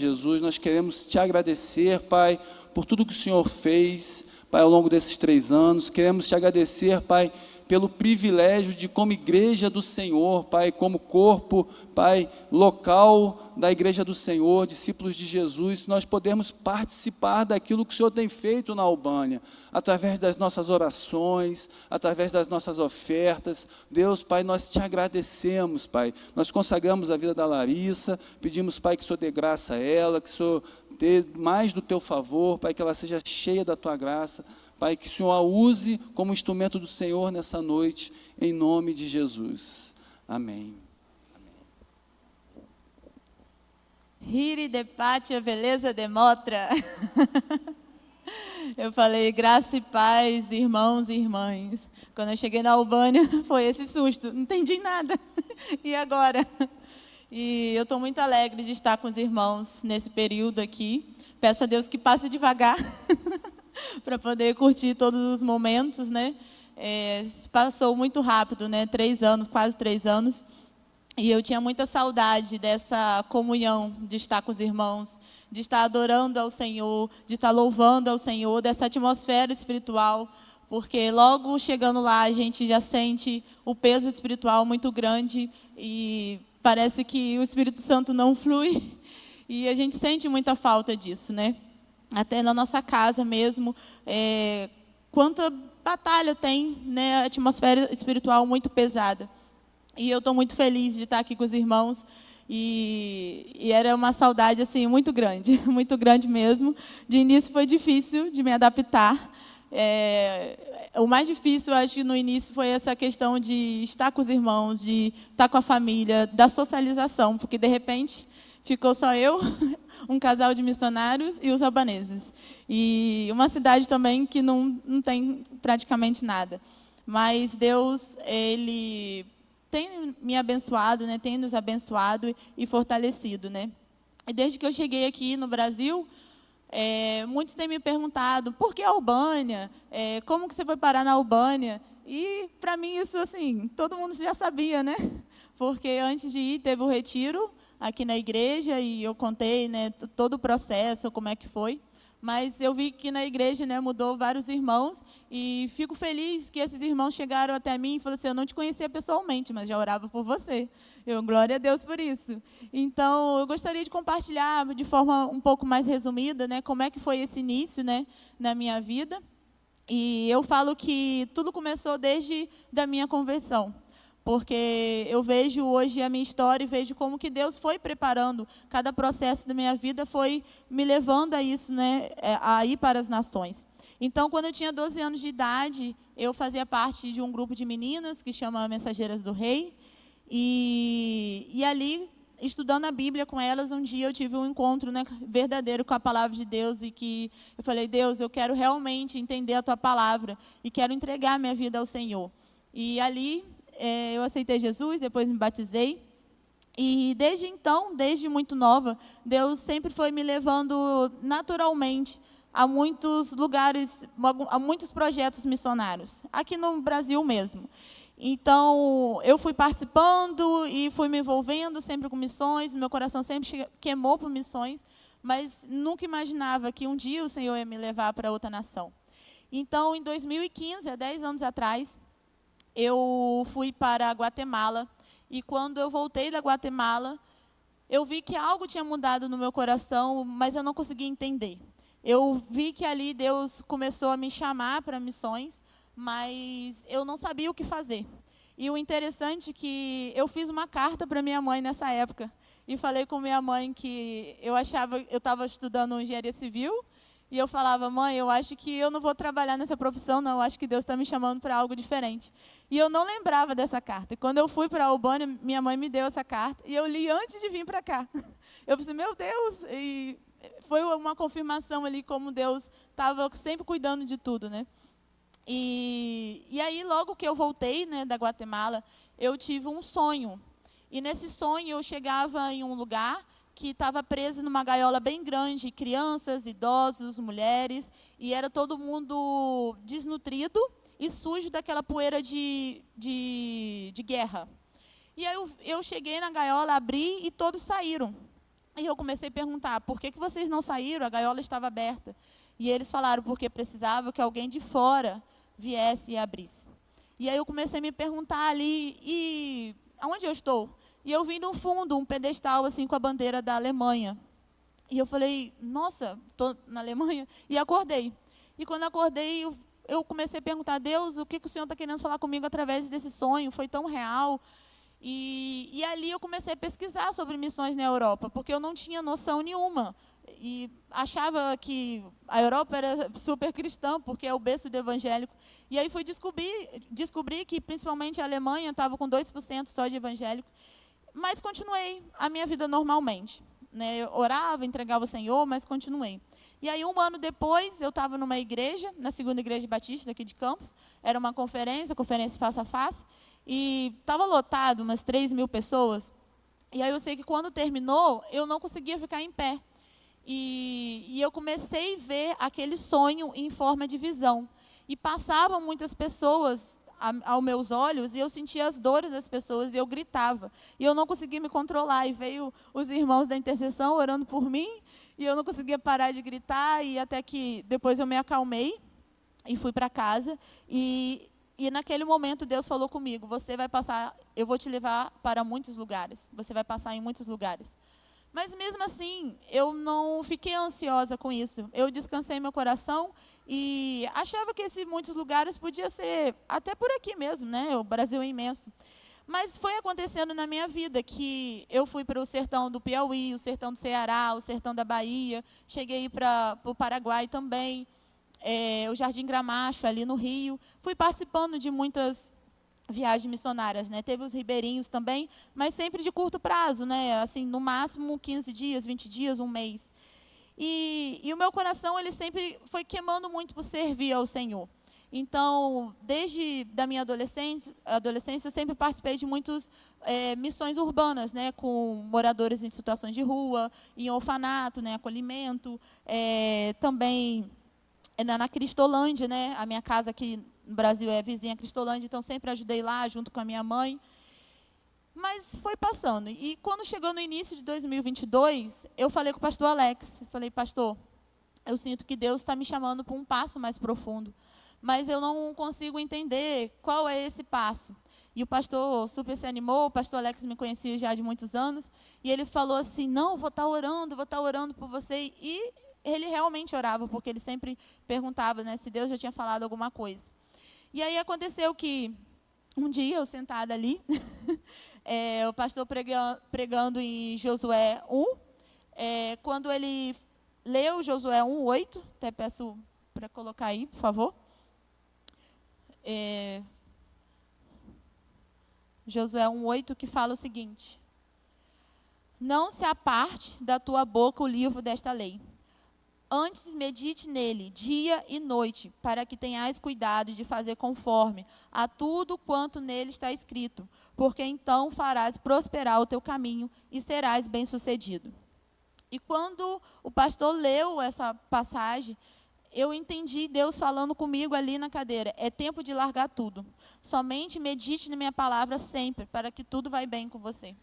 Jesus, nós queremos te agradecer, Pai, por tudo que o Senhor fez, Pai, ao longo desses 3 anos. Queremos te agradecer, Pai, pelo privilégio de, como igreja do Senhor, Pai, como corpo, Pai, local da igreja do Senhor, discípulos de Jesus, nós podemos participar daquilo que o Senhor tem feito na Albânia, através das nossas orações, através das nossas ofertas. Deus, Pai, nós te agradecemos, Pai, nós consagramos a vida da Larissa, pedimos, Pai, que o Senhor dê graça a ela, que o Senhor dê mais do teu favor, Pai, que ela seja cheia da tua graça, Pai, que o Senhor a use como instrumento do Senhor nessa noite, em nome de Jesus. Amém. Hiri de Pátia, beleza demotra. Eu falei, graça e paz, irmãos e irmãs. Quando eu cheguei na Albânia, foi esse susto, não entendi nada. E agora? E eu estou muito alegre de estar com os irmãos nesse período aqui. Peço a Deus que passe devagar, para poder curtir todos os momentos, né? Passou muito rápido, né? 3 anos, quase 3 anos. E eu tinha muita saudade dessa comunhão, de estar com os irmãos, de estar adorando ao Senhor, de estar louvando ao Senhor, dessa atmosfera espiritual, porque logo chegando lá a gente já sente o peso espiritual muito grande e parece que o Espírito Santo não flui e a gente sente muita falta disso, né? Até na nossa casa mesmo, quanta batalha tem, né? A atmosfera espiritual muito pesada. E eu estou muito feliz de estar aqui com os irmãos. E era uma saudade assim, muito grande mesmo. De início foi difícil de me adaptar. O mais difícil, eu acho que no início, foi essa questão de estar com os irmãos, de estar com a família, da socialização, porque de repente ficou só eu, um casal de missionários e os albaneses. E uma cidade também que não tem praticamente nada. Mas Deus, Ele tem me abençoado, né? Tem nos abençoado e fortalecido, né? E desde que eu cheguei aqui no Brasil, muitos têm me perguntado, por que a Albânia? Como que você foi parar na Albânia? E, para mim, isso, assim, todo mundo já sabia, né? Porque antes de ir, teve o retiro aqui na igreja e eu contei, né, todo o processo, como é que foi. Mas eu vi que na igreja, né, mudou vários irmãos e fico feliz que esses irmãos chegaram até mim e falaram assim, eu não te conhecia pessoalmente, mas já orava por você. Eu, glória a Deus por isso. Então, eu gostaria de compartilhar de forma um pouco mais resumida, né, como é que foi esse início, né, na minha vida. E eu falo que tudo começou desde da minha conversão. Porque eu vejo hoje a minha história e vejo como que Deus foi preparando, cada processo da minha vida foi me levando a isso, né, a ir para as nações. Então, quando eu tinha 12 anos de idade, eu fazia parte de um grupo de meninas que chama Mensageiras do Rei. E ali, estudando a Bíblia com elas, um dia eu tive um encontro, né, verdadeiro com a palavra de Deus e que eu falei, Deus, eu quero realmente entender a Tua palavra e quero entregar minha vida ao Senhor. E ali eu aceitei Jesus, depois me batizei. E desde então, desde muito nova, Deus sempre foi me levando naturalmente a muitos lugares, a muitos projetos missionários, aqui no Brasil mesmo. Então, eu fui participando e fui me envolvendo sempre com missões, meu coração sempre queimou por missões, mas nunca imaginava que um dia o Senhor ia me levar para outra nação. Então, em 2015, há 10 anos atrás, eu fui para Guatemala e quando eu voltei da Guatemala, eu vi que algo tinha mudado no meu coração, mas eu não conseguia entender. Eu vi que ali Deus começou a me chamar para missões, mas eu não sabia o que fazer. E o interessante é que eu fiz uma carta para minha mãe nessa época e falei com minha mãe que eu estava estudando engenharia civil. E eu falava, mãe, eu acho que eu não vou trabalhar nessa profissão, não. Eu acho que Deus está me chamando para algo diferente. E eu não lembrava dessa carta. E quando eu fui para a Albânia, minha mãe me deu essa carta. E eu li antes de vir para cá. Eu pensei, meu Deus. E foi uma confirmação ali como Deus estava sempre cuidando de tudo, né? E aí, logo que eu voltei, né, da Guatemala, eu tive um sonho. E nesse sonho, eu chegava em um lugar que estava presa numa gaiola bem grande, crianças, idosos, mulheres, e era todo mundo desnutrido e sujo daquela poeira de guerra. E aí eu cheguei na gaiola, abri e todos saíram. E eu comecei a perguntar, por que vocês não saíram? A gaiola estava aberta. E eles falaram, porque precisava que alguém de fora viesse e abrisse. E aí eu comecei a me perguntar ali, e aonde eu estou? E eu vi no fundo um pedestal assim com a bandeira da Alemanha. E eu falei, nossa, estou na Alemanha? E acordei. E quando acordei, eu comecei a perguntar, Deus, o que o Senhor está querendo falar comigo através desse sonho? Foi tão real. E ali eu comecei a pesquisar sobre missões na Europa, porque eu não tinha noção nenhuma. E achava que a Europa era super cristã, porque é o berço do evangélico. E aí fui descobrir que principalmente a Alemanha estava com 2% só de evangélico. Mas continuei a minha vida normalmente. Eu orava, entregava ao Senhor, mas continuei. E aí, 1 ano depois, eu estava numa igreja, na segunda igreja batista aqui de Campos. Era uma conferência face a face. E estava lotado, umas 3.000 pessoas. E aí eu sei que quando terminou, eu não conseguia ficar em pé. E eu comecei a ver aquele sonho em forma de visão. E passavam muitas pessoas aos meus olhos, e eu sentia as dores das pessoas, e eu gritava. E eu não conseguia me controlar, e veio os irmãos da intercessão orando por mim, e eu não conseguia parar de gritar, e até que depois eu me acalmei, e fui para casa, e naquele momento Deus falou comigo, você vai passar, eu vou te levar para muitos lugares, você vai passar em muitos lugares. Mas mesmo assim, eu não fiquei ansiosa com isso. Eu descansei meu coração e achava que esses muitos lugares podia ser até por aqui mesmo, né? O Brasil é imenso. Mas foi acontecendo na minha vida que eu fui para o sertão do Piauí, o sertão do Ceará, o sertão da Bahia, cheguei para o Paraguai também, o Jardim Gramacho ali no Rio. Fui participando de muitas viagens missionárias, né? Teve os ribeirinhos também, mas sempre de curto prazo, né? Assim, no máximo 15 dias, 20 dias, um mês. E o meu coração, ele sempre foi queimando muito por servir ao Senhor. Então, desde da minha adolescência, eu sempre participei de muitas missões urbanas, né? Com moradores em situações de rua, em orfanato, né? Acolhimento, também na Cristolândia, né? A minha casa aqui no Brasil é vizinha Cristolândia, então sempre ajudei lá junto com a minha mãe. Mas foi passando. E quando chegou no início de 2022, eu falei com o pastor Alex. Falei, pastor, eu sinto que Deus está me chamando para um passo mais profundo, mas eu não consigo entender qual é esse passo. E o pastor super se animou, o pastor Alex me conhecia já de muitos anos, e ele falou assim, não, vou estar orando por você. E ele realmente orava, porque ele sempre perguntava, né, se Deus já tinha falado alguma coisa. E aí aconteceu que, um dia, eu sentada ali, o pastor pregando em Josué 1, quando ele leu Josué 1:8, até peço para colocar aí, por favor. Josué 1:8, que fala o seguinte, não se aparte da tua boca o livro desta lei, antes medite nele, dia e noite, para que tenhais cuidado de fazer conforme a tudo quanto nele está escrito, porque então farás prosperar o teu caminho e serás bem-sucedido. E quando o pastor leu essa passagem, eu entendi Deus falando comigo ali na cadeira, é tempo de largar tudo. Somente medite na minha palavra sempre, para que tudo vai bem com você.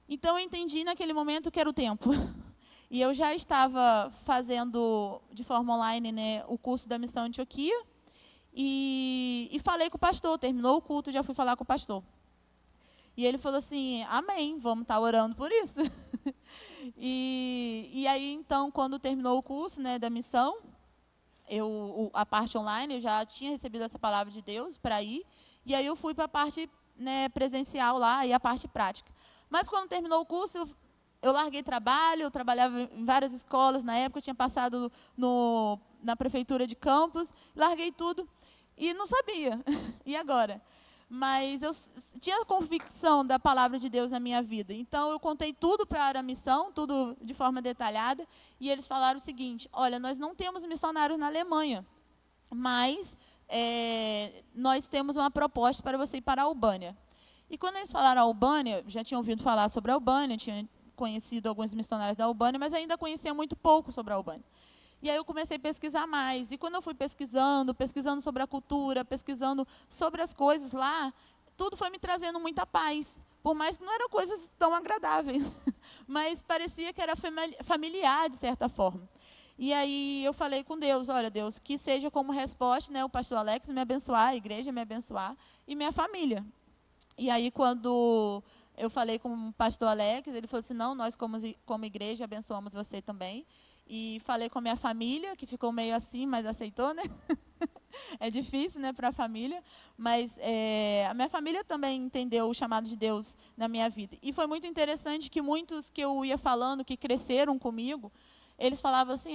Então eu entendi naquele momento que era o tempo. E eu já estava fazendo de forma online, né, o curso da Missão Antioquia. E falei com o pastor, terminou o culto, já fui falar com o pastor. E ele falou assim, amém, vamos estar orando por isso. E aí, então, quando terminou o curso, né, da missão, a parte online, eu já tinha recebido essa palavra de Deus para ir. E aí eu fui para a parte, né, presencial lá e a parte prática. Mas quando terminou o curso, eu larguei trabalho, eu trabalhava em várias escolas na época, eu tinha passado na prefeitura de Campos, larguei tudo e não sabia. E agora? Mas eu tinha convicção da palavra de Deus na minha vida. Então, eu contei tudo para a missão, tudo de forma detalhada, e eles falaram o seguinte, olha, nós não temos missionários na Alemanha, mas nós temos uma proposta para você ir para a Albânia. E quando eles falaram Albânia, já tinham ouvido falar sobre a Albânia, tinha conhecido alguns missionários da Albânia, mas ainda conhecia muito pouco sobre a Albânia. E aí eu comecei a pesquisar mais. E quando eu fui pesquisando sobre a cultura, pesquisando sobre as coisas lá, tudo foi me trazendo muita paz. Por mais que não eram coisas tão agradáveis, mas parecia que era familiar, de certa forma. E aí eu falei com Deus, olha, Deus, que seja como resposta, né, o pastor Alex me abençoar, a igreja me abençoar e minha família. E aí quando eu falei com o pastor Alex, ele falou assim, não, nós como igreja abençoamos você também. E falei com a minha família, que ficou meio assim, mas aceitou, né? É difícil, né, para a família, mas a minha família também entendeu o chamado de Deus na minha vida. E foi muito interessante que muitos que eu ia falando, que cresceram comigo, eles falavam assim,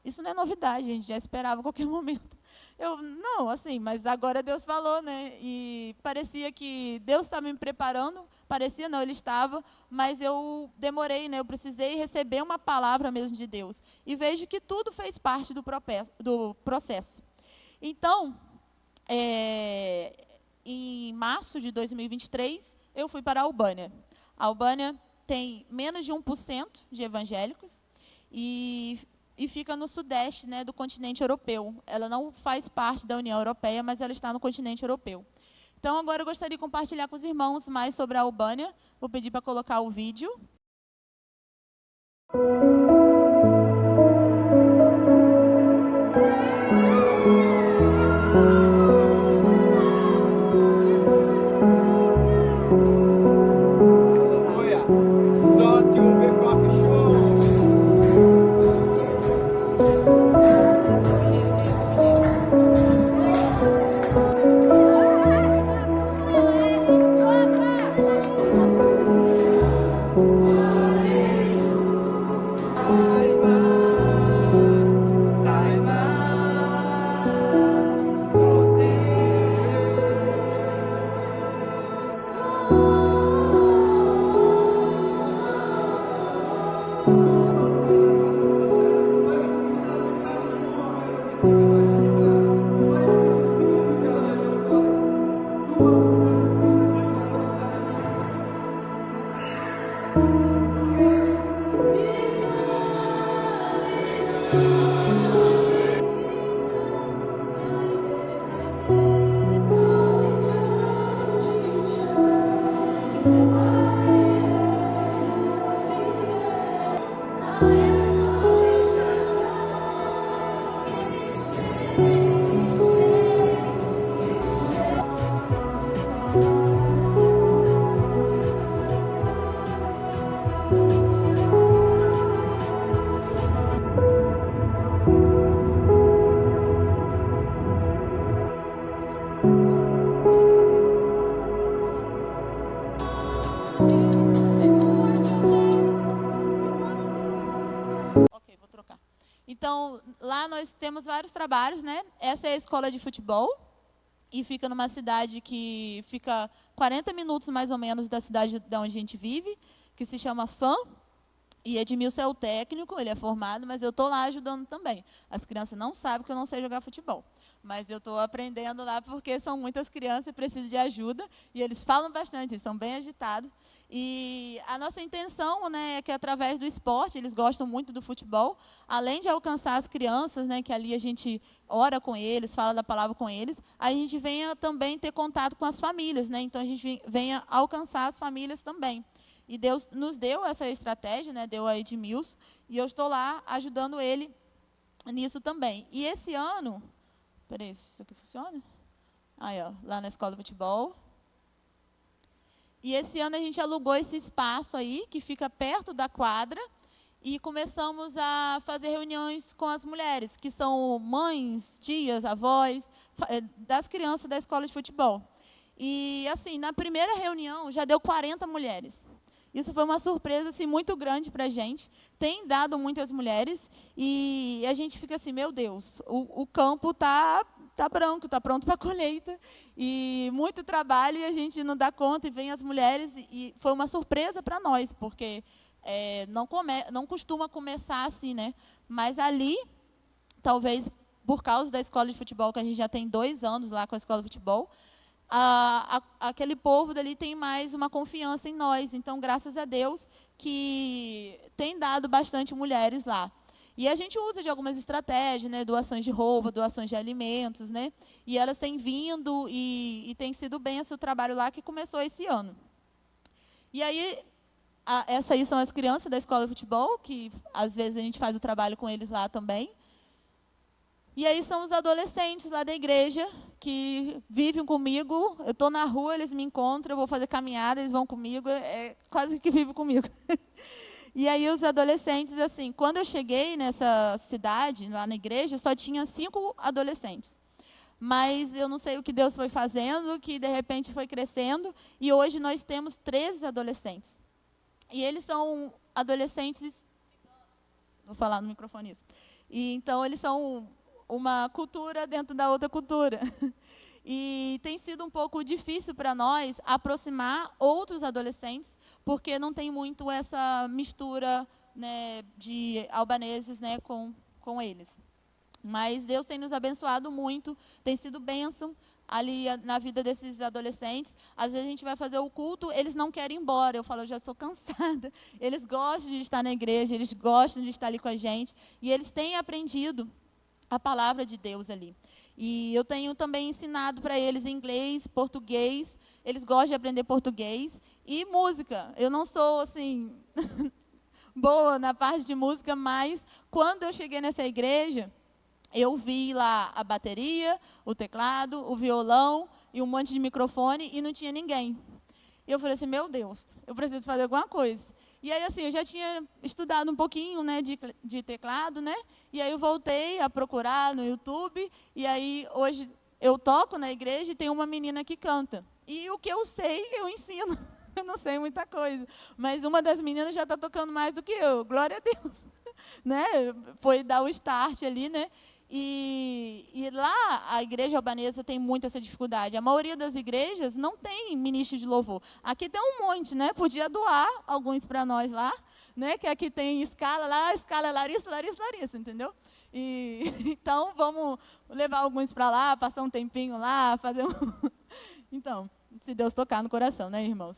isso não é novidade, a gente já esperava a qualquer momento. Eu, não, assim, mas agora Deus falou, né? E parecia que Deus estava me preparando, parecia não, Ele estava, mas eu demorei, né? Eu precisei receber uma palavra mesmo de Deus. E vejo que tudo fez parte do processo. Então, em março de 2023, eu fui para a Albânia. A Albânia tem menos de 1% de evangélicos e fica no sudeste, né, do continente europeu. Ela não faz parte da União Europeia, mas ela está no continente europeu. Então, agora eu gostaria de compartilhar com os irmãos mais sobre a Albânia. Vou pedir para colocar o vídeo. Ok, vou trocar. Então, lá nós temos vários trabalhos, né? Essa é a escola de futebol e fica numa cidade que fica 40 minutos mais ou menos da cidade de onde a gente vive, que se chama Fã. E Edmilson é o técnico, ele é formado, mas eu estou lá ajudando também. As crianças não sabem que eu não sei jogar futebol, mas eu estou aprendendo lá porque são muitas crianças e precisam de ajuda. E eles falam bastante, eles são bem agitados. E a nossa intenção, né, é que através do esporte, eles gostam muito do futebol, além de alcançar as crianças, né, que ali a gente ora com eles, fala da palavra com eles, a gente venha também ter contato com as famílias, né? Então a gente venha alcançar as famílias também. E Deus nos deu essa estratégia, né? Deu a Edmilson, e eu estou lá ajudando ele nisso também. E esse ano, peraí, isso aqui funciona? Aí, ó, lá na escola de futebol. E esse ano a gente alugou esse espaço aí, que fica perto da quadra, e começamos a fazer reuniões com as mulheres, que são mães, tias, avós, das crianças da escola de futebol. E, assim, na primeira reunião já deu 40 mulheres. Isso foi uma surpresa assim, muito grande para a gente. Tem dado muitas mulheres e a gente fica assim, meu Deus, o campo está branco, está pronto para a colheita. E muito trabalho e a gente não dá conta e vem as mulheres. E foi uma surpresa para nós, porque não costuma começar assim, né? Mas ali, talvez por causa da escola de futebol, que a gente já tem 2 anos lá com a escola de futebol, aquele povo dali tem mais uma confiança em nós. Então, graças a Deus, que tem dado bastante mulheres lá. E a gente usa de algumas estratégias, né? Doações de roupa, doações de alimentos, né? E elas têm vindo e tem sido bênção o trabalho lá que começou esse ano. E aí, essas aí são as crianças da escola de futebol, que às vezes a gente faz o trabalho com eles lá também. E aí são os adolescentes lá da igreja que vivem comigo. Eu estou na rua, eles me encontram, eu vou fazer caminhada, eles vão comigo, quase que vivem comigo. E aí os adolescentes, assim, quando eu cheguei nessa cidade, lá na igreja, só tinha 5 adolescentes. Mas eu não sei o que Deus foi fazendo, que de repente foi crescendo, e hoje nós temos 13 adolescentes. E eles são adolescentes... Vou falar no microfone isso. E, então, eles são uma cultura dentro da outra cultura. E tem sido um pouco difícil para nós aproximar outros adolescentes, porque não tem muito essa mistura, né, de albaneses, né, com eles. Mas Deus tem nos abençoado muito, tem sido bênção ali na vida desses adolescentes. Às vezes a gente vai fazer o culto, eles não querem ir embora. Eu falo, eu já sou cansada. Eles gostam de estar na igreja, eles gostam de estar ali com a gente. E eles têm aprendido a palavra de Deus ali. E eu tenho também ensinado para eles inglês, português. Eles gostam de aprender português. E música. Eu não sou, assim, boa na parte de música, mas quando eu cheguei nessa igreja, eu vi lá a bateria, o teclado, o violão e um monte de microfone e não tinha ninguém. E eu falei assim, meu Deus, eu preciso fazer alguma coisa. E aí, assim, eu já tinha estudado um pouquinho, né, de teclado, né? E aí eu voltei a procurar no YouTube. E aí, hoje, eu toco na igreja e tem uma menina que canta. E o que eu sei, eu ensino. Eu não sei muita coisa. Mas uma das meninas já está tocando mais do que eu. Glória a Deus. Né? Foi dar o start ali, né? E lá, a igreja albanesa tem muito essa dificuldade. A maioria das igrejas não tem ministro de louvor. Aqui tem um monte, né? Podia doar alguns para nós lá, né? Que aqui tem escala lá, escala Larissa, Larissa, Larissa, entendeu? E, então, vamos levar alguns para lá, passar um tempinho lá, fazer um... Então, se Deus tocar no coração, né, irmãos?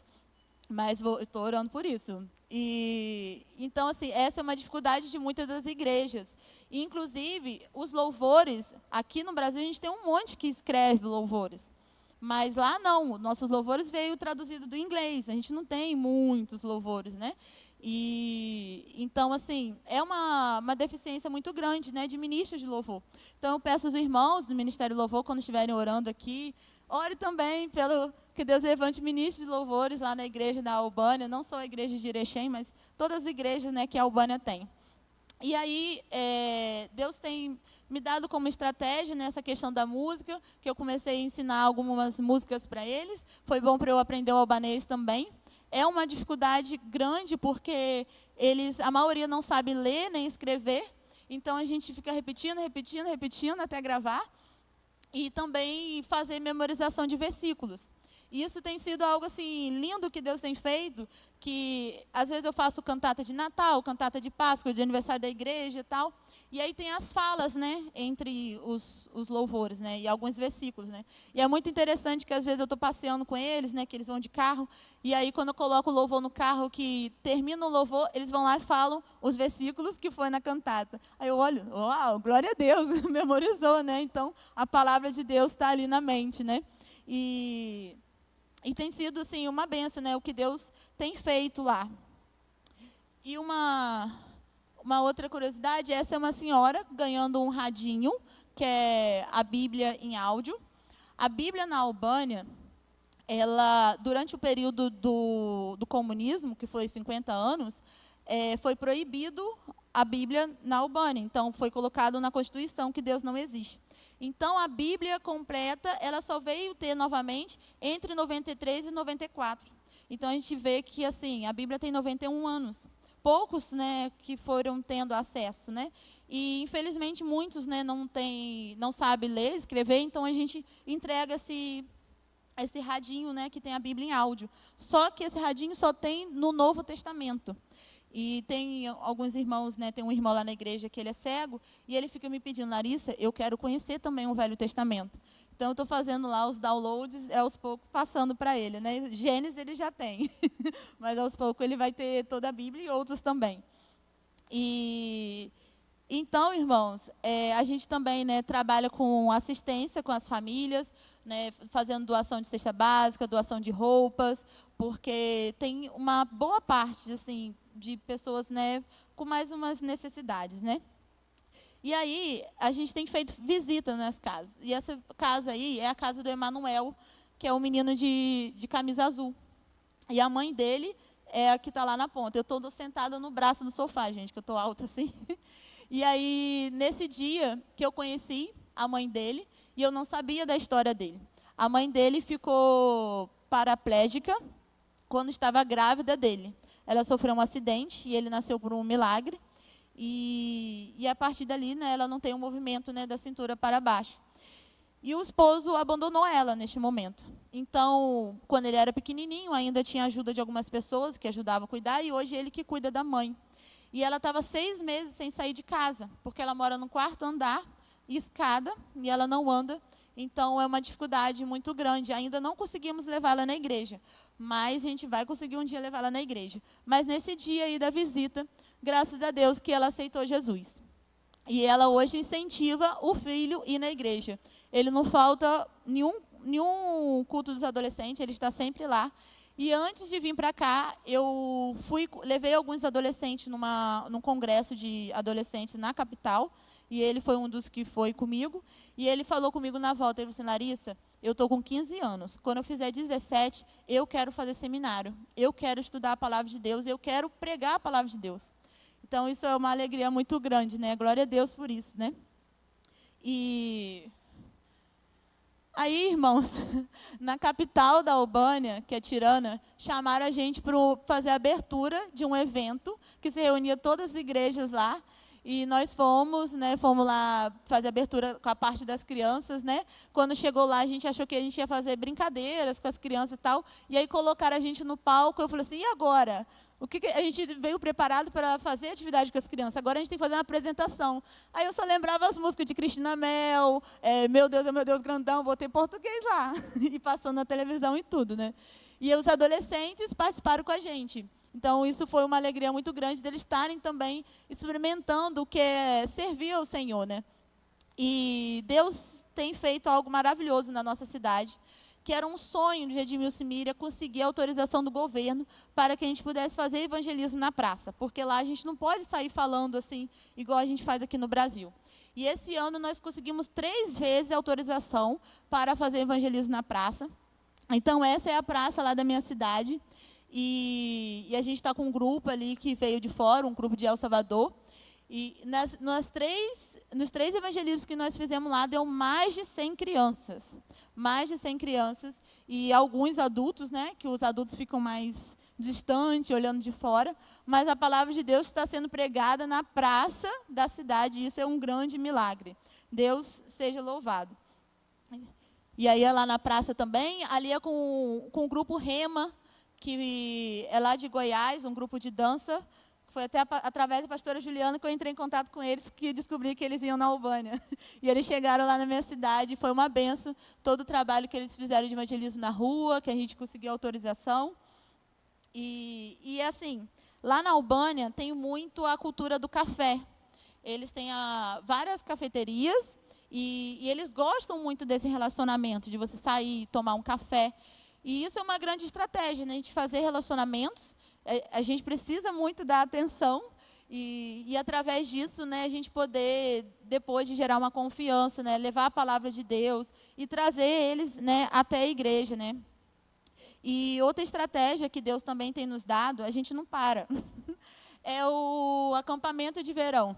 Mas estou orando por isso. E então, assim, essa é uma dificuldade de muitas das igrejas. E, inclusive, os louvores, aqui no Brasil, a gente tem um monte que escreve louvores. Mas lá não, nossos louvores veio traduzido do inglês. A gente não tem muitos louvores, né? E então, assim, é uma deficiência muito grande, né, de ministros de louvor. Então, eu peço aos irmãos do Ministério do Louvor, quando estiverem orando aqui, ore também pelo que Deus levante ministros de louvores lá na igreja da Albânia, não só a igreja de Erechim, mas todas as igrejas, né, que a Albânia tem. E aí, Deus tem me dado como estratégia nessa questão da música, que eu comecei a ensinar algumas músicas para eles. Foi bom para eu aprender o albanês também. É uma dificuldade grande, porque a maioria não sabe ler nem escrever. Então, a gente fica repetindo, repetindo, repetindo até gravar. E também fazer memorização de versículos. E isso tem sido algo assim lindo que Deus tem feito, que às vezes eu faço cantata de Natal, cantata de Páscoa, de aniversário da igreja e tal. E aí tem as falas, né, entre os louvores, né, e alguns versículos, né. E é muito interessante que às vezes eu estou passeando com eles, né, que eles vão de carro, e aí quando eu coloco o louvor no carro, que termina o louvor, eles vão lá e falam os versículos que foi na cantata. Aí eu olho, uau, glória a Deus, memorizou, né. Então a palavra de Deus está ali na mente, né. E tem sido, assim, uma bênção, né, o que Deus tem feito lá. E uma outra curiosidade, essa é uma senhora ganhando um radinho, que é a Bíblia em áudio. A Bíblia na Albânia, ela, durante o período do comunismo, que foi 50 anos, foi proibido a Bíblia na Albânia. Então, foi colocado na Constituição que Deus não existe. Então, a Bíblia completa, ela só veio ter novamente entre 93 e 94. Então, a gente vê que, assim, a Bíblia tem 91 anos. Poucos, né, que foram tendo acesso, né? E, infelizmente, muitos, né, não sabem ler, escrever, então a gente entrega esse radinho, né, que tem a Bíblia em áudio. Só que esse radinho só tem no Novo Testamento. E tem alguns irmãos, né, tem um irmão lá na igreja que ele é cego, e ele fica me pedindo, Larissa, eu quero conhecer também o Velho Testamento. Então, eu estou fazendo lá os downloads, aos poucos passando para ele, né? Gênesis ele já tem, mas aos poucos ele vai ter toda a Bíblia e outros também. E Então, irmãos, a gente também, né, trabalha com assistência com as famílias, né, fazendo doação de cesta básica, doação de roupas, porque tem uma boa parte assim, de pessoas, né, com mais umas necessidades, né? E aí, a gente tem feito visita nas casas. E essa casa aí é a casa do Emanuel, que é o menino de camisa azul. E a mãe dele é a que está lá na ponta. Eu estou sentada no braço do sofá, gente, que eu estou alta assim. E aí, nesse dia que eu conheci a mãe dele, e eu não sabia da história dele. A mãe dele ficou paraplégica quando estava grávida dele. Ela sofreu um acidente e ele nasceu por um milagre. E a partir dali, né, ela não tem um movimento, né, da cintura para baixo. E o esposo abandonou ela neste momento. Então, quando ele era pequenininho, ainda tinha ajuda de algumas pessoas que ajudavam a cuidar, e hoje ele que cuida da mãe. E ela estava 6 meses sem sair de casa, porque ela mora no 4º andar, escada, e ela não anda. Então, é uma dificuldade muito grande. Ainda não conseguimos levá-la na igreja, mas a gente vai conseguir um dia levá-la na igreja. Mas nesse dia aí da visita, graças a Deus que ela aceitou Jesus. E ela hoje incentiva o filho a ir na igreja. Ele não falta nenhum culto dos adolescentes, ele está sempre lá. E antes de vir para cá, eu levei alguns adolescentes num congresso de adolescentes na capital, e ele foi um dos que foi comigo, e ele falou comigo na volta, ele falou assim, Larissa, eu estou com 15 anos, quando eu fizer 17, eu quero fazer seminário, eu quero estudar a palavra de Deus, eu quero pregar a palavra de Deus. Então, isso é uma alegria muito grande, né? Glória a Deus por isso, né? E aí, irmãos, na capital da Albânia, que é Tirana, chamaram a gente para fazer a abertura de um evento que se reunia todas as igrejas lá. E nós fomos lá fazer a abertura com a parte das crianças, né? Quando chegou lá, a gente achou que a gente ia fazer brincadeiras com as crianças e tal. E aí colocaram a gente no palco. Eu falei assim, e agora? A gente veio preparado para fazer atividade com as crianças. Agora a gente tem que fazer uma apresentação. Aí eu só lembrava as músicas de Cristina Mel, Meu Deus é meu Deus grandão, botei português lá. E passou na televisão e tudo, né? E os adolescentes participaram com a gente. Então, isso foi uma alegria muito grande deles estarem também experimentando o que é servir ao Senhor, né? E Deus tem feito algo maravilhoso na nossa cidade, que era um sonho de Edmilson Mira conseguir a autorização do governo para que a gente pudesse fazer evangelismo na praça, porque lá a gente não pode sair falando assim, igual a gente faz aqui no Brasil. E esse ano nós conseguimos 3 vezes a autorização para fazer evangelismo na praça. Então, essa é a praça lá da minha cidade. E a gente está com um grupo ali que veio de fora, um grupo de El Salvador. E nos 3 evangelismos que nós fizemos lá, deu mais de 100 crianças. Mais de 100 crianças. E alguns adultos, né, que os adultos ficam mais distantes, olhando de fora. Mas a palavra de Deus está sendo pregada na praça da cidade. E isso é um grande milagre. Deus seja louvado. E aí, lá na praça também, ali é com o grupo Rema, que é lá de Goiás, um grupo de dança. Foi até através da pastora Juliana que eu entrei em contato com eles, que descobri que eles iam na Albânia. E eles chegaram lá na minha cidade, foi uma benção todo o trabalho que eles fizeram de evangelismo na rua, que a gente conseguiu autorização. E assim, lá na Albânia tem muito a cultura do café. Eles têm várias cafeterias e eles gostam muito desse relacionamento, de você sair e tomar um café. E isso é uma grande estratégia, né? A gente fazer relacionamentos. A gente precisa muito dar atenção e através disso, né, a gente poder, depois de gerar uma confiança, né, levar a palavra de Deus e trazer eles, né, até a igreja, né? E outra estratégia que Deus também tem nos dado, a gente não para, é o acampamento de verão.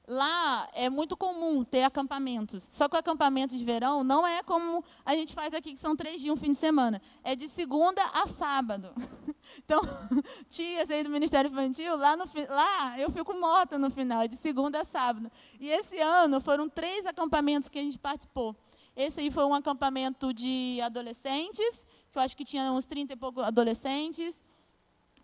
Lá é muito comum ter acampamentos. Só que o acampamento de verão não é como a gente faz aqui, que são 3 dias, um fim de semana. É de segunda a sábado. Então, tias aí do Ministério Infantil, lá eu fico morta no final, é de segunda a sábado. E esse ano foram 3 acampamentos que a gente participou. Esse aí foi um acampamento de adolescentes, que eu acho que tinha uns 30 e poucos adolescentes.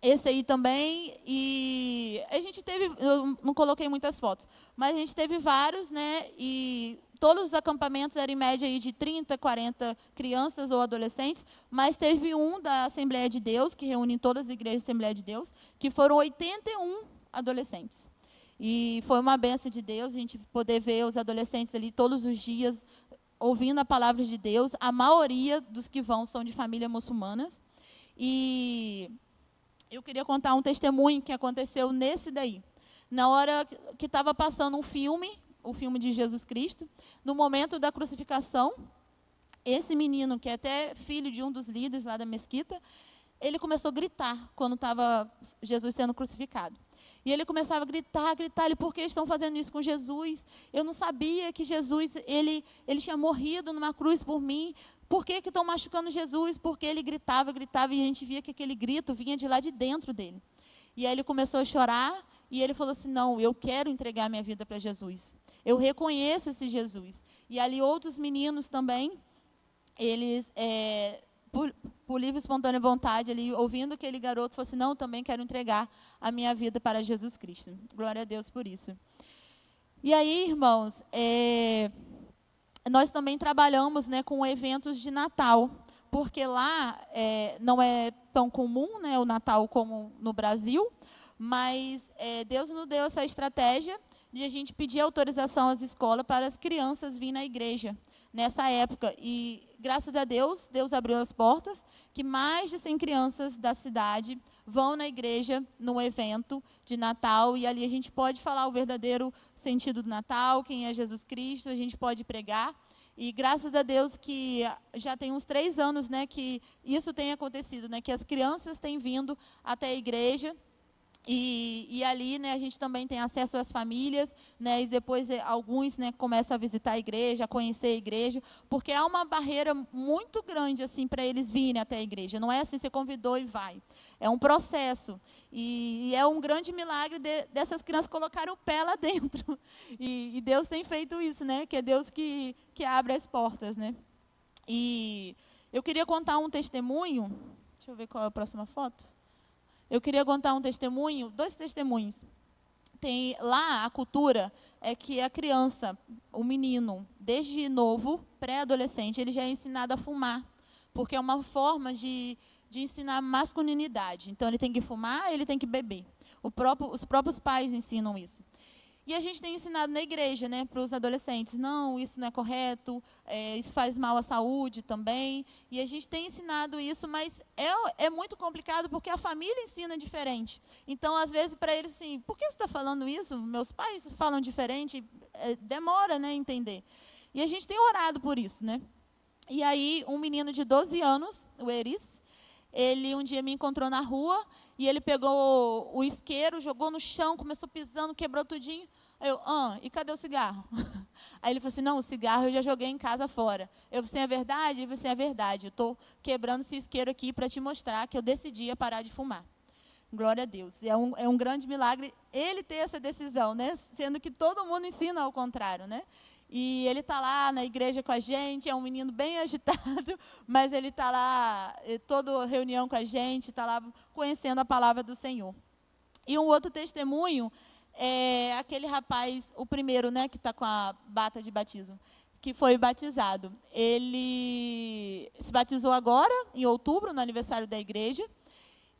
Esse aí também, e a gente teve, eu não coloquei muitas fotos, mas a gente teve vários, né, e todos os acampamentos eram em média aí de 30, 40 crianças ou adolescentes, mas teve um da Assembleia de Deus, que reúne todas as igrejas da Assembleia de Deus, que foram 81 adolescentes. E foi uma bênção de Deus a gente poder ver os adolescentes ali todos os dias ouvindo a palavra de Deus. A maioria dos que vão são de famílias muçulmanas. E eu queria contar um testemunho que aconteceu nesse daí. Na hora que estava passando um filme, o filme de Jesus Cristo, no momento da crucificação, esse menino, que é até filho de um dos líderes lá da mesquita, ele começou a gritar quando estava Jesus sendo crucificado. E ele começava a gritar, ele, por que estão fazendo isso com Jesus? Eu não sabia que Jesus, ele tinha morrido numa cruz por mim. Por que estão machucando Jesus? Porque ele gritava, e a gente via que aquele grito vinha de lá de dentro dele. E aí ele começou a chorar, e ele falou assim, não, eu quero entregar minha vida para Jesus. Eu reconheço esse Jesus. E ali outros meninos também, eles, por livre e espontânea vontade, ali, ouvindo aquele garoto, falou assim, não, eu também quero entregar a minha vida para Jesus Cristo. Glória a Deus por isso. E aí, irmãos, nós também trabalhamos, né, com eventos de Natal, porque lá não é tão comum, né, o Natal como no Brasil, mas Deus nos deu essa estratégia de a gente pedir autorização às escolas para as crianças virem na igreja nessa época. E, graças a Deus, Deus abriu as portas, que mais de 100 crianças da cidade vão na igreja no evento de Natal, e ali a gente pode falar o verdadeiro sentido do Natal, quem é Jesus Cristo, a gente pode pregar. E graças a Deus que já tem uns 3 anos, né, que isso tem acontecido, né, que as crianças têm vindo até a igreja. E ali, né, a gente também tem acesso às famílias, né, e depois alguns, né, começam a visitar a igreja, a conhecer a igreja, porque há uma barreira muito grande assim para eles virem até a igreja. Não é assim, você convidou e vai. É um processo. E é um grande milagre dessas crianças colocarem o pé lá dentro. E Deus tem feito isso, né, que é Deus que abre as portas, né. E eu queria contar um testemunho. Deixa eu ver qual é a próxima foto. Eu queria contar um testemunho, 2 testemunhos. Tem lá a cultura é que a criança, o menino, desde novo, pré-adolescente, ele já é ensinado a fumar, porque é uma forma de ensinar masculinidade. Então ele tem que fumar, ele tem que beber. Os próprios pais ensinam isso. E a gente tem ensinado na igreja, né, para os adolescentes, não, isso não é correto, isso faz mal à saúde também. E a gente tem ensinado isso, mas é muito complicado porque a família ensina diferente. Então, às vezes, para eles, assim, por que você está falando isso? Meus pais falam diferente, demora, né, a entender. E a gente tem orado por isso, né? E aí, um menino de 12 anos, o Eris, ele um dia me encontrou na rua e ele pegou o isqueiro, jogou no chão, começou pisando, quebrou tudinho. Aí eu, e cadê o cigarro? Aí ele falou assim, não, o cigarro eu já joguei em casa fora. Eu falei assim, é verdade? Ele falou assim, é verdade. Eu estou quebrando esse isqueiro aqui para te mostrar que eu decidi parar de fumar. Glória a Deus. É um grande milagre ele ter essa decisão, né? Sendo que todo mundo ensina ao contrário, né? E ele está lá na igreja com a gente, é um menino bem agitado, mas ele está lá, toda reunião com a gente, está lá conhecendo a palavra do Senhor. E um outro testemunho é aquele rapaz, o primeiro, né, que está com a bata de batismo, que foi batizado. Ele se batizou agora, em outubro, no aniversário da igreja.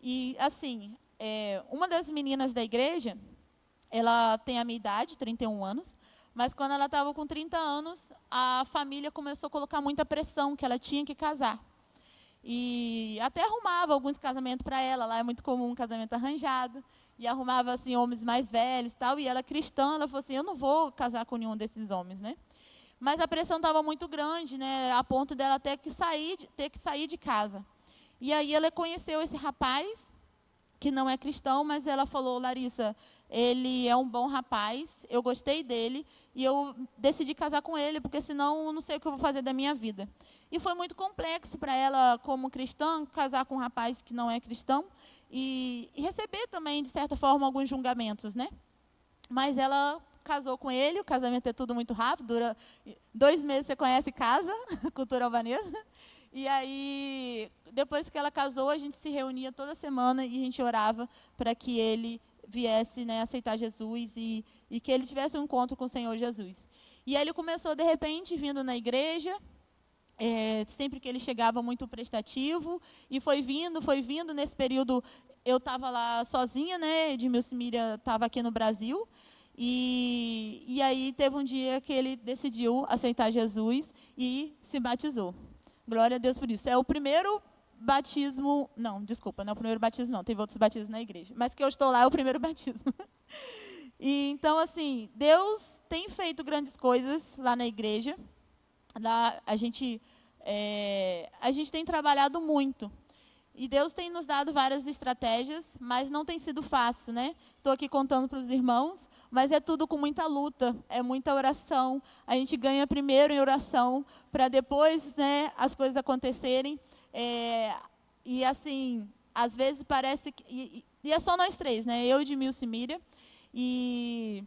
E, assim, uma das meninas da igreja, ela tem a minha idade, 31 anos, mas quando ela estava com 30 anos, a família começou a colocar muita pressão, que ela tinha que casar. E até arrumava alguns casamentos para ela, lá é muito comum um casamento arranjado, e arrumava assim, homens mais velhos e tal, e ela cristã, ela falou assim, eu não vou casar com nenhum desses homens, né? Mas a pressão estava muito grande, né, a ponto dela ter que sair de casa. E aí ela conheceu esse rapaz, que não é cristão, mas ela falou, Larissa, ele é um bom rapaz, eu gostei dele, e eu decidi casar com ele, porque senão eu não sei o que eu vou fazer da minha vida. E foi muito complexo para ela, como cristã, casar com um rapaz que não é cristão, e receber também, de certa forma, alguns julgamentos, né? Mas ela casou com ele, o casamento é tudo muito rápido, dura 2 meses, você conhece casa, cultura albanesa. E aí, depois que ela casou, a gente se reunia toda semana e a gente orava para que ele viesse, né, aceitar Jesus e que ele tivesse um encontro com o Senhor Jesus. E aí ele começou, de repente, vindo na igreja, sempre que ele chegava muito prestativo, e foi vindo. Nesse período, eu estava lá sozinha, né, Edmilson Miriam estava aqui no Brasil, E aí teve um dia que ele decidiu aceitar Jesus e se batizou. Glória a Deus por isso. É o primeiro batismo, não, desculpa, não é o primeiro batismo não, teve outros batismos na igreja, mas que eu estou lá é o primeiro batismo. E então, assim, Deus tem feito grandes coisas lá na igreja. Lá a gente tem trabalhado muito. E Deus tem nos dado várias estratégias, mas não tem sido fácil, né? Estou aqui contando para os irmãos, mas é tudo com muita luta, é muita oração. A gente ganha primeiro em oração, para depois, né, as coisas acontecerem. E assim, às vezes parece que... E é só nós três, né? Eu, Edmilson e Miriam. E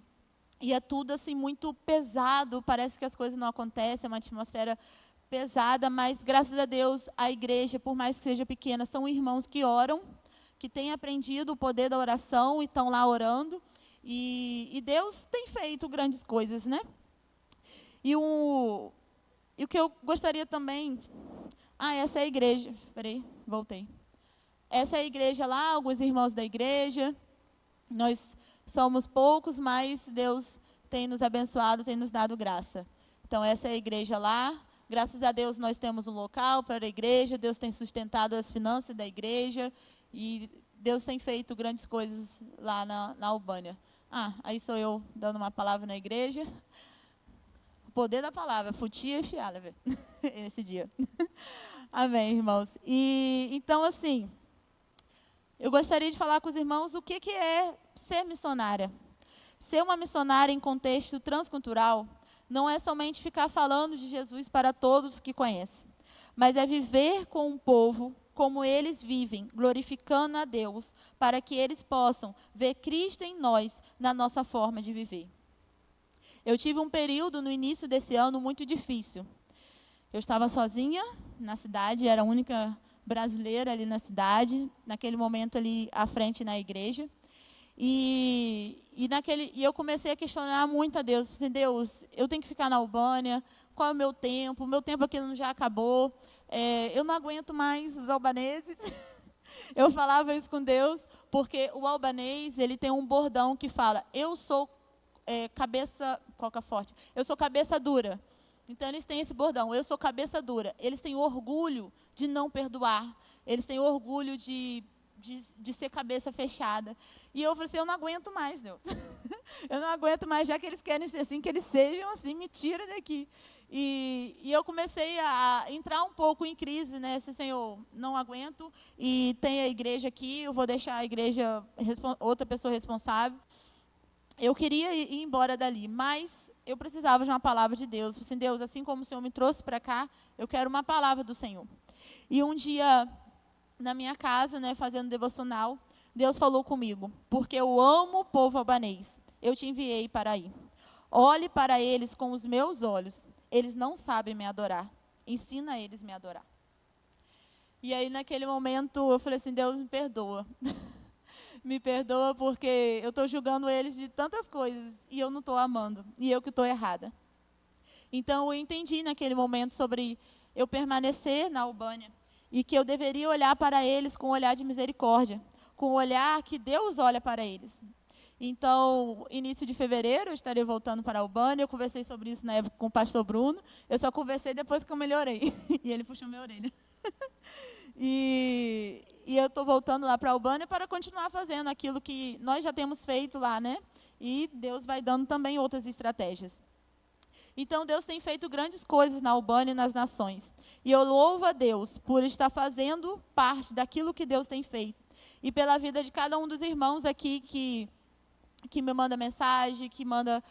é tudo assim muito pesado, parece que as coisas não acontecem, é uma atmosfera pesada, mas graças a Deus a igreja, por mais que seja pequena, são irmãos que oram, que têm aprendido o poder da oração e estão lá orando, e Deus tem feito grandes coisas, né? E o que eu gostaria também... essa é a igreja, peraí, voltei. Essa é a igreja lá, alguns irmãos da igreja, nós somos poucos, mas Deus tem nos abençoado, tem nos dado graça. Então essa é a igreja lá. Graças a Deus nós temos um local para a igreja, Deus tem sustentado as finanças da igreja e Deus tem feito grandes coisas lá na Albânia. Aí sou eu dando uma palavra na igreja. O poder da palavra, futia e fiada, velho, esse dia. Amém, irmãos. E então, assim, eu gostaria de falar com os irmãos o que é ser missionária. Ser uma missionária em contexto transcultural não é somente ficar falando de Jesus para todos que conhecem, mas é viver com o povo como eles vivem, glorificando a Deus, para que eles possam ver Cristo em nós, na nossa forma de viver. Eu tive um período no início desse ano muito difícil. Eu estava sozinha na cidade, era a única brasileira ali na cidade, naquele momento ali à frente na igreja. E eu comecei a questionar muito a Deus. Falei, Deus, eu tenho que ficar na Albânia, qual é o meu tempo? O meu tempo aqui já acabou, eu não aguento mais os albaneses. Eu falava isso com Deus, porque o albanês, ele tem um bordão que fala, eu sou cabeça, coca forte, eu sou cabeça dura. Então eles têm esse bordão, eu sou cabeça dura. Eles têm orgulho de não perdoar, eles têm orgulho de ser cabeça fechada. E eu falei assim, eu não aguento mais, Deus. Eu não aguento mais, já que eles querem ser assim, que eles sejam assim, me tira daqui. E eu comecei a entrar um pouco em crise, né? Assim, Senhor, não aguento, e tem a igreja aqui, eu vou deixar a igreja, outra pessoa responsável. Eu queria ir embora dali, mas eu precisava de uma palavra de Deus. Eu falei assim, Deus, assim como o Senhor me trouxe para cá, eu quero uma palavra do Senhor. E um dia, na minha casa, né, fazendo devocional, Deus falou comigo, porque eu amo o povo albanês, eu te enviei para aí. Olhe para eles com os meus olhos, eles não sabem me adorar, ensina eles me adorar. E aí, naquele momento, eu falei assim, Deus, me perdoa. Me perdoa porque eu estou julgando eles de tantas coisas e eu não estou amando, e eu que estou errada. Então, eu entendi naquele momento sobre eu permanecer na Albânia e que eu deveria olhar para eles com um olhar de misericórdia, com o olhar que Deus olha para eles. Então, início de fevereiro, eu estarei voltando para a Albânia. Eu conversei sobre isso na época com o pastor Bruno. Eu só conversei depois que eu melhorei. E ele puxou minha orelha. E eu estou voltando lá para a Albânia para continuar fazendo aquilo que nós já temos feito lá, né? E Deus vai dando também outras estratégias. Então, Deus tem feito grandes coisas na Albânia e nas nações. E eu louvo a Deus por estar fazendo parte daquilo que Deus tem feito. E pela vida de cada um dos irmãos aqui que me manda mensagem, que manda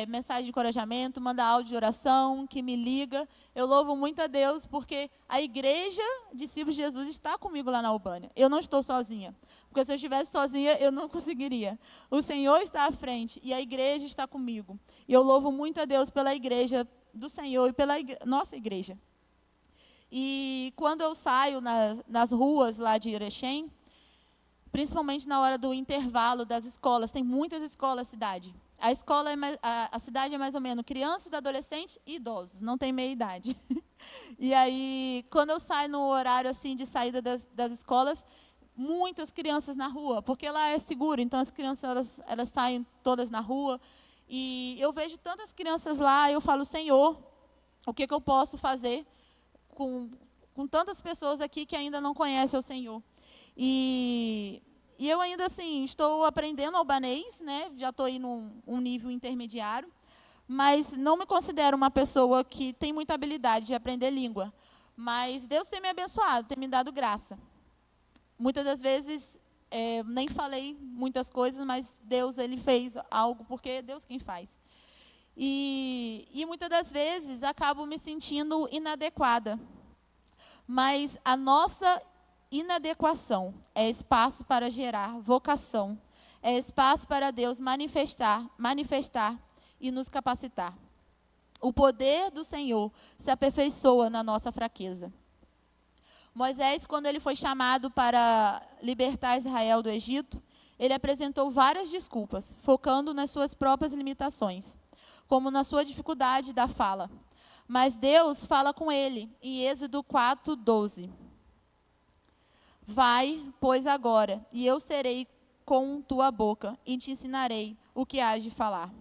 mensagem de encorajamento, manda áudio de oração, que me liga. Eu louvo muito a Deus porque a igreja Discípulos de Jesus está comigo lá na Albânia. Eu não estou sozinha, porque se eu estivesse sozinha eu não conseguiria. O Senhor está à frente e a igreja está comigo. E eu louvo muito a Deus pela igreja do Senhor e pela nossa igreja. E quando eu saio nas ruas lá de Erechim, principalmente na hora do intervalo das escolas, tem muitas escolas na cidade. A cidade é mais ou menos crianças, adolescentes e idosos, não tem meia idade. E aí, quando eu saio no horário assim de saída das escolas, muitas crianças na rua, porque lá é seguro, então as crianças elas saem todas na rua. E eu vejo tantas crianças lá, eu falo, Senhor, o que eu posso fazer com tantas pessoas aqui que ainda não conhecem o Senhor? E eu ainda assim, estou aprendendo albanês, né? Já estou aí num nível intermediário, mas não me considero uma pessoa que tem muita habilidade de aprender língua. Mas Deus tem me abençoado, tem me dado graça. Muitas das vezes, nem falei muitas coisas, mas Deus, Ele fez algo, porque é Deus quem faz. E muitas das vezes, acabo me sentindo inadequada. Mas a nossa inadequação é espaço para gerar vocação, é espaço para Deus manifestar e nos capacitar. O poder do Senhor se aperfeiçoa na nossa fraqueza. Moisés, quando ele foi chamado para libertar Israel do Egito, ele apresentou várias desculpas, focando nas suas próprias limitações, como na sua dificuldade da fala. Mas Deus fala com ele, em Êxodo 4:12. Vai, pois agora, e eu serei com tua boca, e te ensinarei o que hás de falar.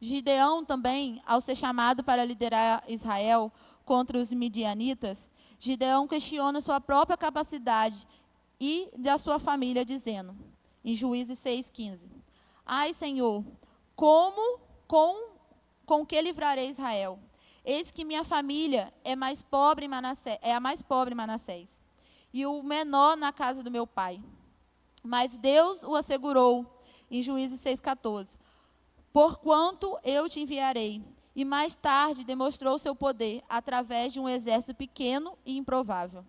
Gideão também, ao ser chamado para liderar Israel contra os midianitas, Gideão questiona sua própria capacidade e da sua família, dizendo, em Juízes 6:15, ai, Senhor, com que livrarei Israel? Eis que minha família é a mais pobre em Manassés, e o menor na casa do meu pai. Mas Deus o assegurou, em Juízes 6:14, porquanto eu te enviarei. E mais tarde demonstrou seu poder através de um exército pequeno e improvável.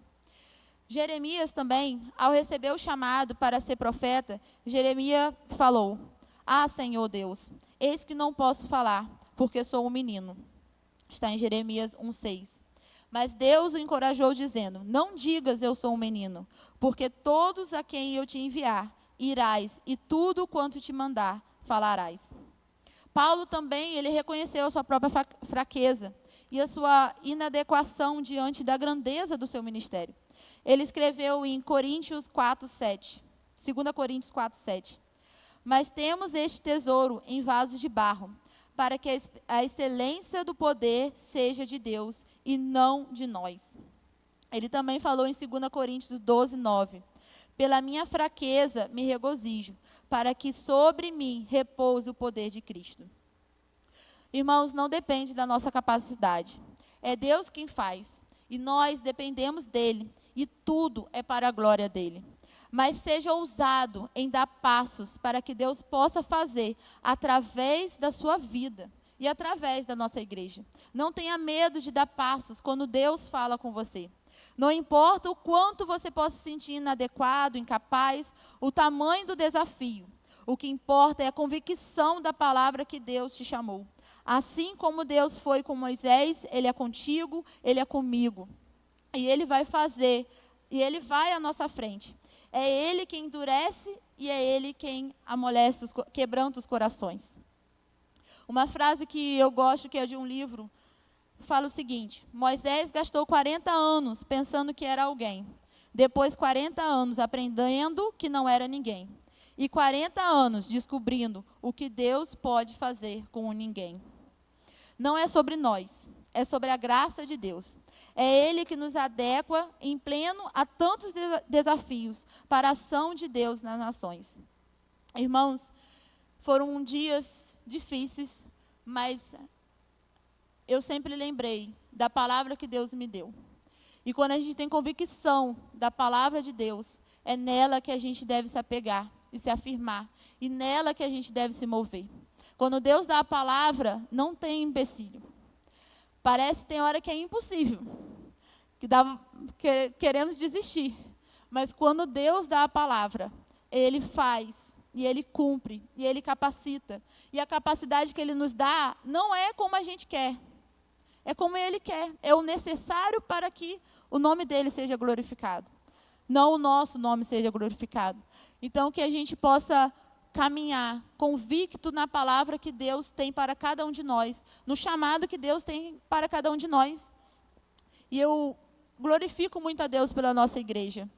Jeremias também, ao receber o chamado para ser profeta, Jeremias falou, ah, Senhor Deus, eis que não posso falar, porque sou um menino. Está em Jeremias 1:6. Mas Deus o encorajou, dizendo, não digas eu sou um menino, porque todos a quem eu te enviar, irás, e tudo quanto te mandar, falarás. Paulo também, ele reconheceu a sua própria fraqueza e a sua inadequação diante da grandeza do seu ministério. Ele escreveu em Coríntios 4:7, 2 Coríntios 4:7. Mas temos este tesouro em vasos de barro, para que a excelência do poder seja de Deus e não de nós. Ele também falou em 2 Coríntios 12:9. Pela minha fraqueza me regozijo, para que sobre mim repouse o poder de Cristo. Irmãos, não depende da nossa capacidade. É Deus quem faz. E nós dependemos dEle. E tudo é para a glória dEle. Mas seja ousado em dar passos para que Deus possa fazer através da sua vida e através da nossa igreja. Não tenha medo de dar passos quando Deus fala com você. Não importa o quanto você possa se sentir inadequado, incapaz, o tamanho do desafio. O que importa é a convicção da palavra que Deus te chamou. Assim como Deus foi com Moisés, Ele é contigo, Ele é comigo. E Ele vai fazer, e Ele vai à nossa frente. É Ele quem endurece e é Ele quem amolece, quebranta os corações. Uma frase que eu gosto, que é de um livro, fala o seguinte, Moisés gastou 40 anos pensando que era alguém. Depois 40 anos aprendendo que não era ninguém. E 40 anos descobrindo o que Deus pode fazer com o ninguém. Não é sobre nós, é sobre a graça de Deus. É Ele que nos adequa em pleno a tantos desafios para a ação de Deus nas nações. Irmãos, foram dias difíceis, mas eu sempre lembrei da palavra que Deus me deu. E quando a gente tem convicção da palavra de Deus, é nela que a gente deve se apegar e se afirmar. E nela que a gente deve se mover. Quando Deus dá a palavra, não tem empecilho. Parece que tem hora que é impossível. Queremos desistir. Mas quando Deus dá a palavra, Ele faz, e Ele cumpre, e Ele capacita. E a capacidade que Ele nos dá não é como a gente quer. É como Ele quer. É o necessário para que o nome dEle seja glorificado. Não o nosso nome seja glorificado. Então, que a gente possa caminhar convicto na palavra que Deus tem para cada um de nós. No chamado que Deus tem para cada um de nós. E eu glorifico muito a Deus pela nossa igreja.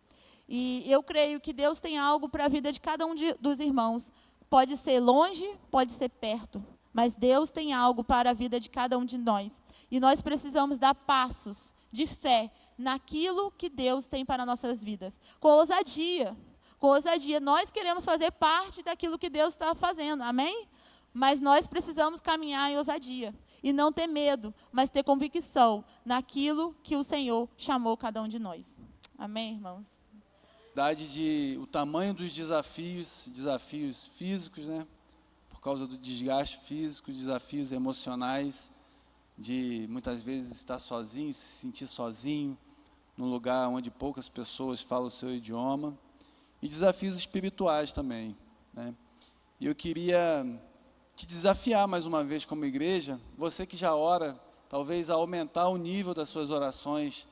E eu creio que Deus tem algo para a vida de cada um dos irmãos. Pode ser longe, pode ser perto, mas Deus tem algo para a vida de cada um de nós. E nós precisamos dar passos de fé naquilo que Deus tem para nossas vidas. Com ousadia. Com ousadia. Nós queremos fazer parte daquilo que Deus está fazendo. Amém? Mas nós precisamos caminhar em ousadia. E não ter medo, mas ter convicção naquilo que o Senhor chamou cada um de nós. Amém, irmãos? O tamanho dos desafios físicos, né? Por causa do desgaste físico, desafios emocionais, de muitas vezes estar sozinho, se sentir sozinho, num lugar onde poucas pessoas falam o seu idioma, e desafios espirituais também, né? E eu queria te desafiar mais uma vez como igreja, você que já ora, talvez a aumentar o nível das suas orações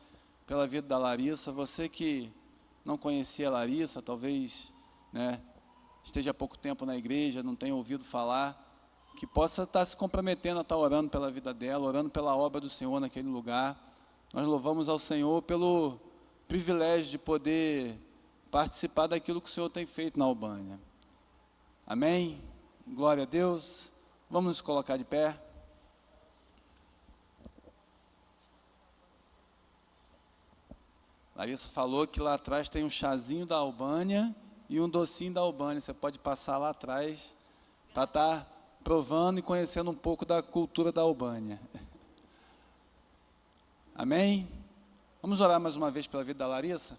pela vida da Larissa, você que não conhecia a Larissa, talvez, né, esteja há pouco tempo na igreja, não tenha ouvido falar, que possa estar se comprometendo a estar orando pela vida dela, orando pela obra do Senhor naquele lugar. Nós louvamos ao Senhor pelo privilégio de poder participar daquilo que o Senhor tem feito na Albânia. Amém? Glória a Deus. Vamos nos colocar de pé. Larissa falou que lá atrás tem um chazinho da Albânia e um docinho da Albânia. Você pode passar lá atrás para estar provando e conhecendo um pouco da cultura da Albânia. Amém? Vamos orar mais uma vez pela vida da Larissa?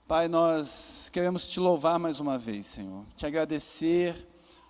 Pai, nós queremos te louvar mais uma vez, Senhor. Te agradecer,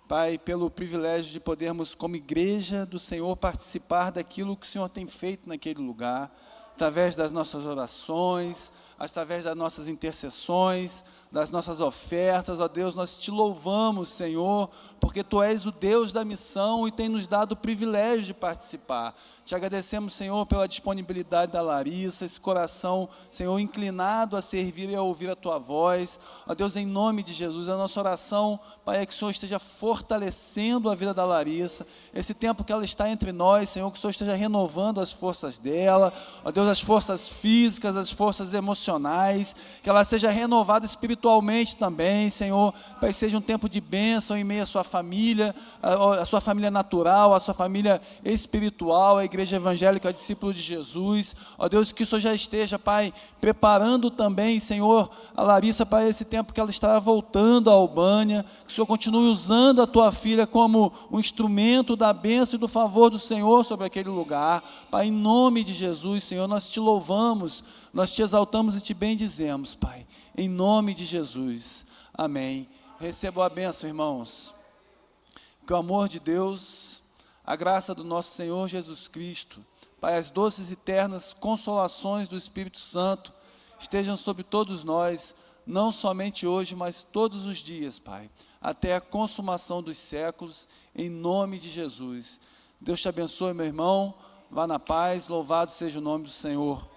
Pai, pelo privilégio de podermos, como igreja do Senhor, participar daquilo que o Senhor tem feito naquele lugar, através das nossas orações, através das nossas intercessões, das nossas ofertas. Ó Deus, nós te louvamos, Senhor, porque Tu és o Deus da missão e tem nos dado o privilégio de participar. Te agradecemos, Senhor, pela disponibilidade da Larissa, esse coração, Senhor, inclinado a servir e a ouvir a Tua voz. Ó Deus, em nome de Jesus, a nossa oração, Pai, é que o Senhor esteja fortalecendo a vida da Larissa, esse tempo que ela está entre nós, Senhor, que o Senhor esteja renovando as forças dela, ó Deus, as forças físicas, as forças emocionais, que ela seja renovada espiritualmente também, Senhor, Pai, seja um tempo de bênção em meio à sua família, a sua família natural, a sua família espiritual, a igreja evangélica, a discípulo de Jesus. Ó Deus, que o Senhor já esteja, Pai, preparando também, Senhor, a Larissa para esse tempo que ela estará voltando à Albânia, que o Senhor continue usando a tua filha como um instrumento da bênção e do favor do Senhor sobre aquele lugar. Pai, em nome de Jesus, Senhor, nós te louvamos, nós te exaltamos e te bendizemos, Pai, em nome de Jesus, amém. Recebam a bênção, irmãos. Que o amor de Deus, a graça do nosso Senhor Jesus Cristo, Pai, as doces e eternas consolações do Espírito Santo estejam sobre todos nós, não somente hoje, mas todos os dias, Pai, até a consumação dos séculos, em nome de Jesus. Deus te abençoe, meu irmão. Vá na paz, louvado seja o nome do Senhor.